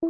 So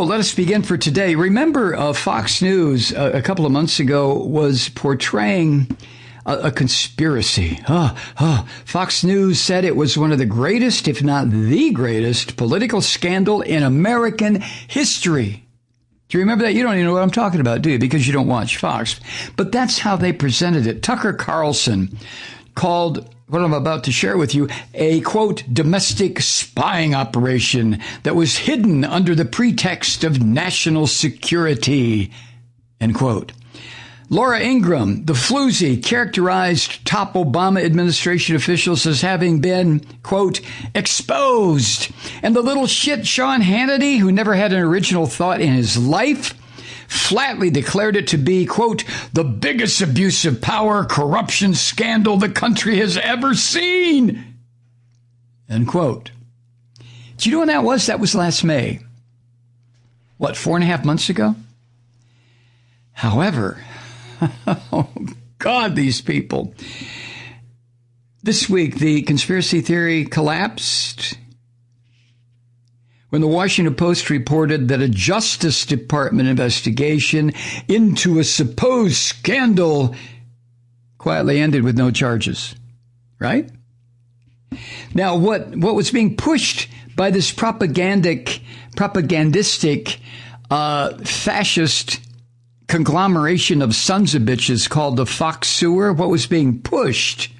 let us begin for today. Remember, Fox News a couple of months ago was portraying a conspiracy. Fox News said it was one of the greatest, if not the greatest, political scandal in American history. Do you remember that? You don't even know what I'm talking about, do you? Because you don't watch Fox. But that's how they presented it. Tucker Carlson called what I'm about to share with you a, quote, domestic spying operation that was hidden under the pretext of national security, end quote. Laura Ingraham, the floozy, characterized top Obama administration officials as having been, quote, exposed. And the little shit Sean Hannity, who never had an original thought in his life, flatly declared it to be, quote, the biggest abuse of power, corruption scandal the country has ever seen, end quote. Do you know when that was? That was last May. What, 4.5 months ago? However, oh, God, these people. This week, the conspiracy theory collapsed when the Washington Post reported that a Justice Department investigation into a supposed scandal quietly ended with no charges, right? Now, what was being pushed by this propagandistic fascist conglomeration of sons of bitches called the Fox Sewer, what was being pushed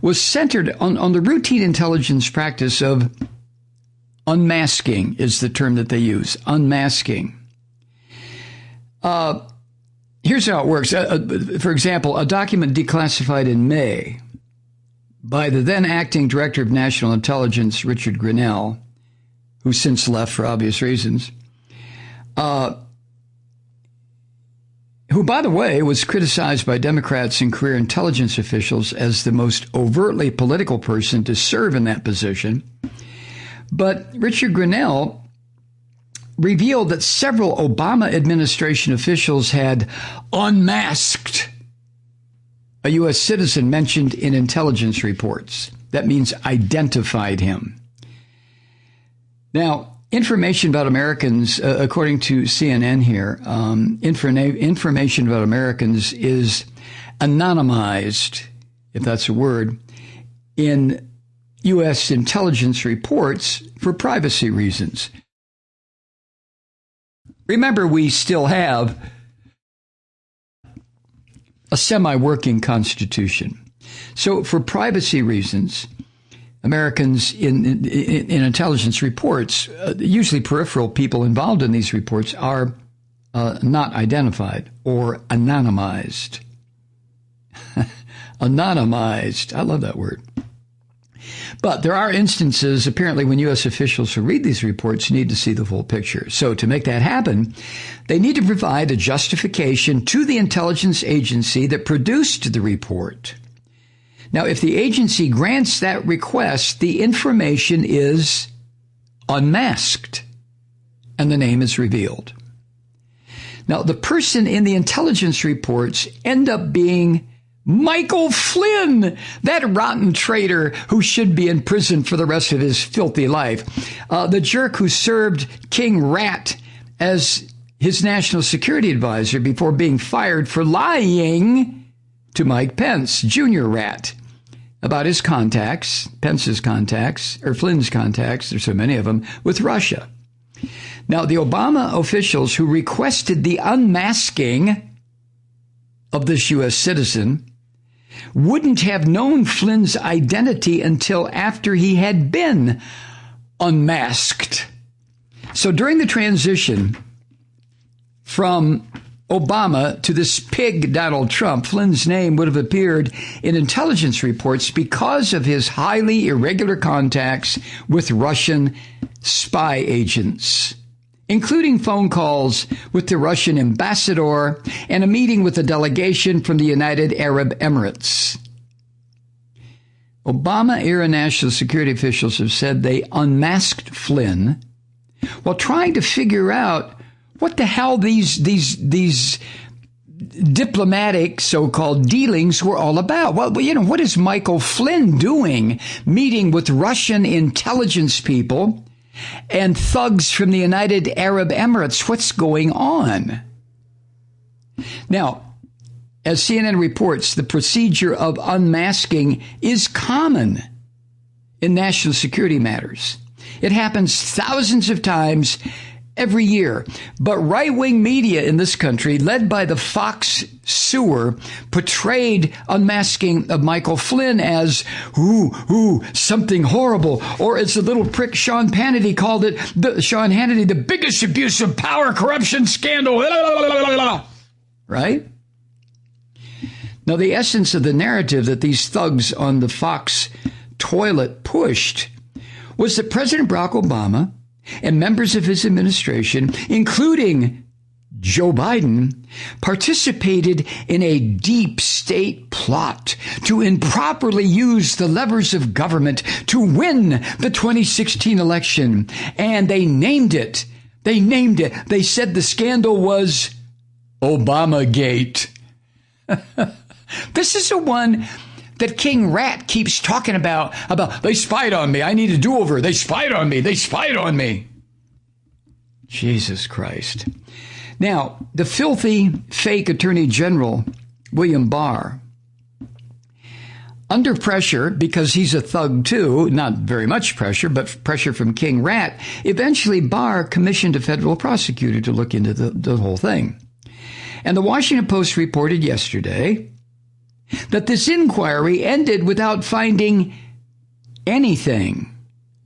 was centered on the routine intelligence practice of unmasking is the term that they use, unmasking. Here's how it works. For example, a document declassified in May by the then acting director of national intelligence, Richard Grenell, who since left for obvious reasons, who, by the way, was criticized by Democrats and career intelligence officials as the most overtly political person to serve in that position. But Richard Grenell revealed that several Obama administration officials had unmasked a U.S. citizen mentioned in intelligence reports. That means identified him. Now, information about Americans, according to CNN here, information about Americans is anonymized, if that's a word, in U.S. intelligence reports for privacy reasons. Remember, we still have a semi-working constitution. So for privacy reasons, Americans in intelligence reports, usually peripheral people involved in these reports, are not identified or anonymized. Anonymized. I love that word. But there are instances, apparently, when U.S. officials who read these reports need to see the full picture. So to make that happen, they need to provide a justification to the intelligence agency that produced the report. Now, if the agency grants that request, the information is unmasked and the name is revealed. Now, the person in the intelligence reports end up being Michael Flynn, that rotten traitor who should be in prison for the rest of his filthy life. The jerk who served King Rat as his national security advisor before being fired for lying to Mike Pence, Jr. Rat, about his contacts, Pence's contacts, or Flynn's contacts, there's so many of them, with Russia. Now, the Obama officials who requested the unmasking of this U.S. citizen wouldn't have known Flynn's identity until after he had been unmasked. So during the transition from Obama to this pig Donald Trump, Flynn's name would have appeared in intelligence reports because of his highly irregular contacts with Russian spy agents, including phone calls with the Russian ambassador and a meeting with a delegation from the United Arab Emirates. Obama-era national security officials have said they unmasked Flynn while trying to figure out what the hell these diplomatic so-called dealings were all about. Well, what is Michael Flynn doing meeting with Russian intelligence people and thugs from the United Arab Emirates? What's going on? Now, as CNN reports, the procedure of unmasking is common in national security matters. It happens thousands of times every year. But right-wing media in this country, led by the Fox sewer, portrayed unmasking of Michael Flynn as, something horrible. Or as the little prick Sean Hannity called it, the biggest abuse of power, corruption, scandal. Right? Now, the essence of the narrative that these thugs on the Fox toilet pushed was that President Barack Obama and members of his administration, including Joe Biden, participated in a deep state plot to improperly use the levers of government to win the 2016 election. And they named it. They said the scandal was Obamagate. This is the one that King Rat keeps talking about they spied on me. I need a do-over. They spied on me. Jesus Christ. Now, the filthy fake Attorney General, William Barr, under pressure, because he's a thug too, not very much pressure, but pressure from King Rat, eventually Barr commissioned a federal prosecutor to look into the whole thing. And the Washington Post reported yesterday that this inquiry ended without finding anything.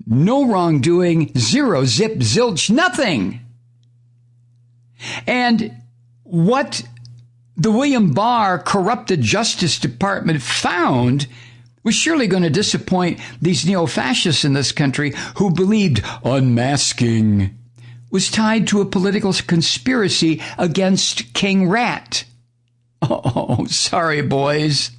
No wrongdoing, zero, zip, zilch, nothing. And what the William Barr corrupted Justice Department found was surely going to disappoint these neo-fascists in this country who believed unmasking was tied to a political conspiracy against King Rat. Oh, sorry, boys.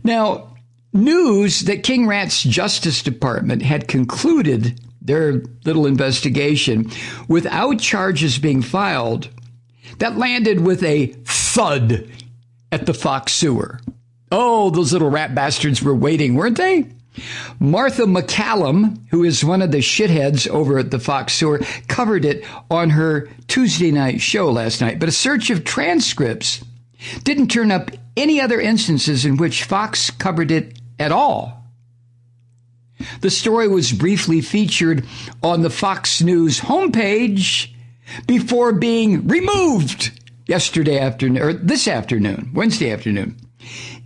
Now, news that King Rat's Justice Department had concluded their little investigation without charges being filed, that landed with a thud at the Fox sewer. Oh, those little rat bastards were waiting, weren't they? Martha McCallum, who is one of the shitheads over at the Fox sewer, covered it on her Tuesday night show last night. But a search of transcripts didn't turn up any other instances in which Fox covered it at all. The story was briefly featured on the Fox News homepage before being removed Wednesday afternoon.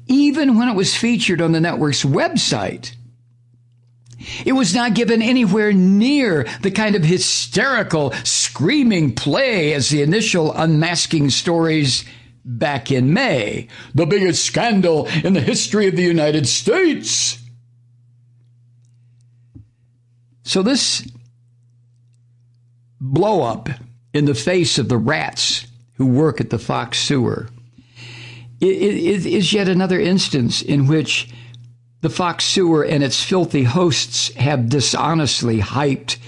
Even when it was featured on the network's website, it was not given anywhere near the kind of hysterical, screaming play as the initial unmasking stories back in May. The biggest scandal in the history of the United States. So this blow up in the face of the rats who work at the Fox sewer is yet another instance in which the Fox sewer and its filthy hosts have dishonestly hyped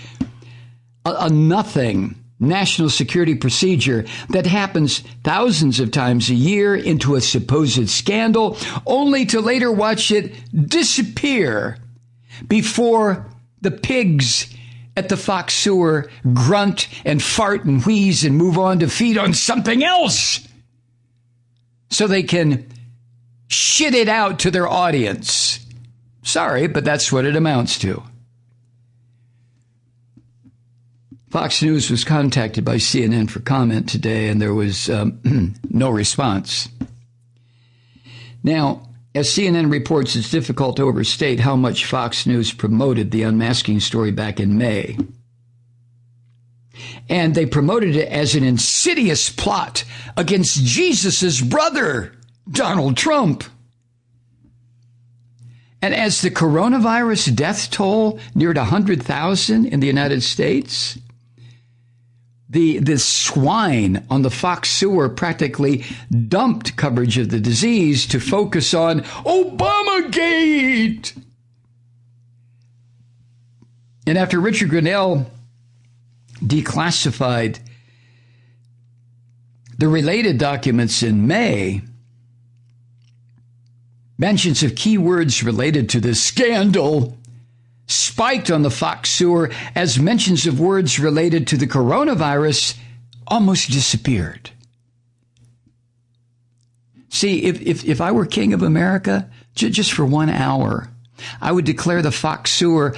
a nothing national security procedure that happens thousands of times a year into a supposed scandal, only to later watch it disappear before the pigs at the Fox sewer grunt and fart and wheeze and move on to feed on something else so they can shit it out to their audience. Sorry, but that's what it amounts to. Fox News was contacted by CNN for comment today, and there was no response. Now, as CNN reports, it's difficult to overstate how much Fox News promoted the unmasking story back in May. And they promoted it as an insidious plot against Jesus' brother, Donald Trump. And as the coronavirus death toll neared 100,000 in the United States, the swine on the Fox sewer practically dumped coverage of the disease to focus on Obamagate. And after Richard Grenell declassified the related documents in May, mentions of keywords related to this scandal spiked on the Fox sewer as mentions of words related to the coronavirus almost disappeared. See, if I were king of America, just for 1 hour, I would declare the Fox sewer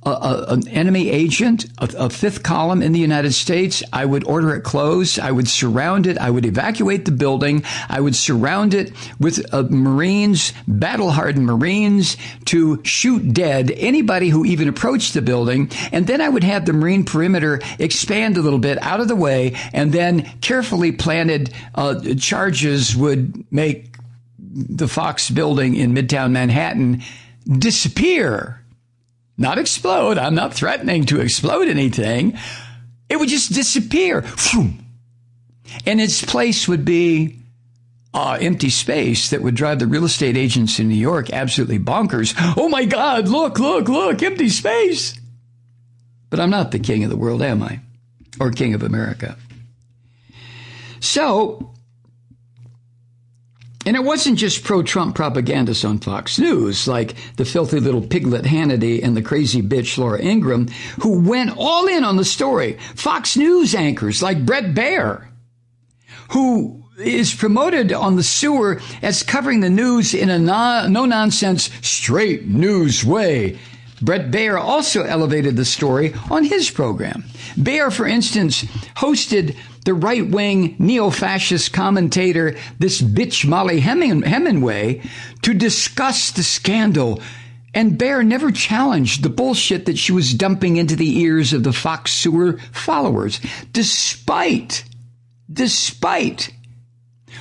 an enemy agent, a fifth column in the United States. I would order it closed. I would surround it. I would evacuate the building. I would surround it with Marines, battle-hardened Marines, to shoot dead anybody who even approached the building. And then I would have the Marine perimeter expand a little bit out of the way, and then carefully planted charges would make the Fox building in Midtown Manhattan disappear. Not explode. I'm not threatening to explode anything. It would just disappear. And its place would be empty space that would drive the real estate agents in New York absolutely bonkers. Oh my God, look, empty space. But I'm not the king of the world, am I? Or king of America. So, and it wasn't just pro-Trump propagandists on Fox News, like the filthy little piglet Hannity and the crazy bitch Laura Ingraham, who went all in on the story. Fox News anchors like Bret Baier, who is promoted on the sewer as covering the news in a no-nonsense, straight news way. Bret Baier also elevated the story on his program. Baier, for instance, hosted the right-wing neo-fascist commentator, this bitch Molly Hemingway, to discuss the scandal. And Baier never challenged the bullshit that she was dumping into the ears of the Fox sewer followers, despite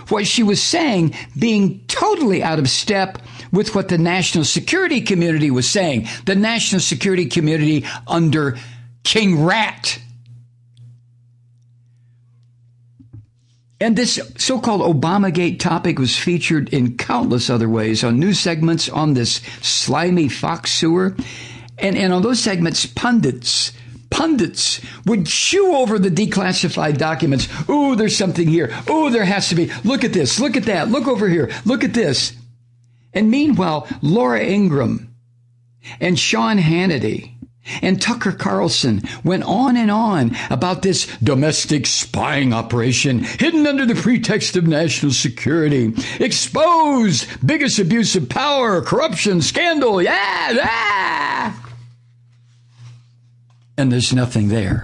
what she was saying being totally out of step with what the national security community was saying. The national security community under King Rat. And this so-called Obamagate topic was featured in countless other ways on news segments on this slimy Fox sewer. And on those segments, pundits would chew over the declassified documents. Ooh, there's something here. Ooh, there has to be. Look at this. Look at that. Look over here. Look at this. And meanwhile, Laura Ingraham and Sean Hannity and Tucker Carlson went on and on about this domestic spying operation hidden under the pretext of national security. Exposed, biggest abuse of power, corruption, scandal. Yeah. And there's nothing there.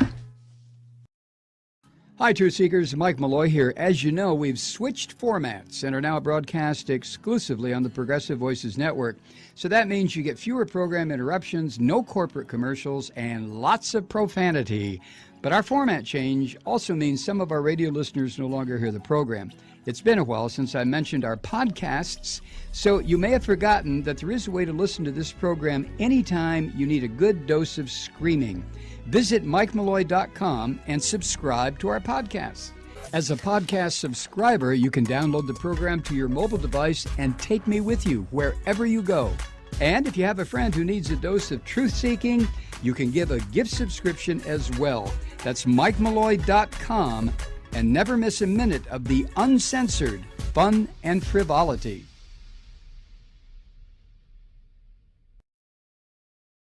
Hi, Truth Seekers. Mike Malloy here. As you know, we've switched formats and are now broadcast exclusively on the Progressive Voices Network. So that means you get fewer program interruptions, no corporate commercials, and lots of profanity. But our format change also means some of our radio listeners no longer hear the program. It's been a while since I mentioned our podcasts, so you may have forgotten that there is a way to listen to this program anytime you need a good dose of screaming. Visit MikeMalloy.com and subscribe to our podcasts. As a podcast subscriber, you can download the program to your mobile device and take me with you wherever you go. And if you have a friend who needs a dose of truth-seeking, you can give a gift subscription as well. That's MikeMalloy.com, and never miss a minute of the uncensored fun and frivolity.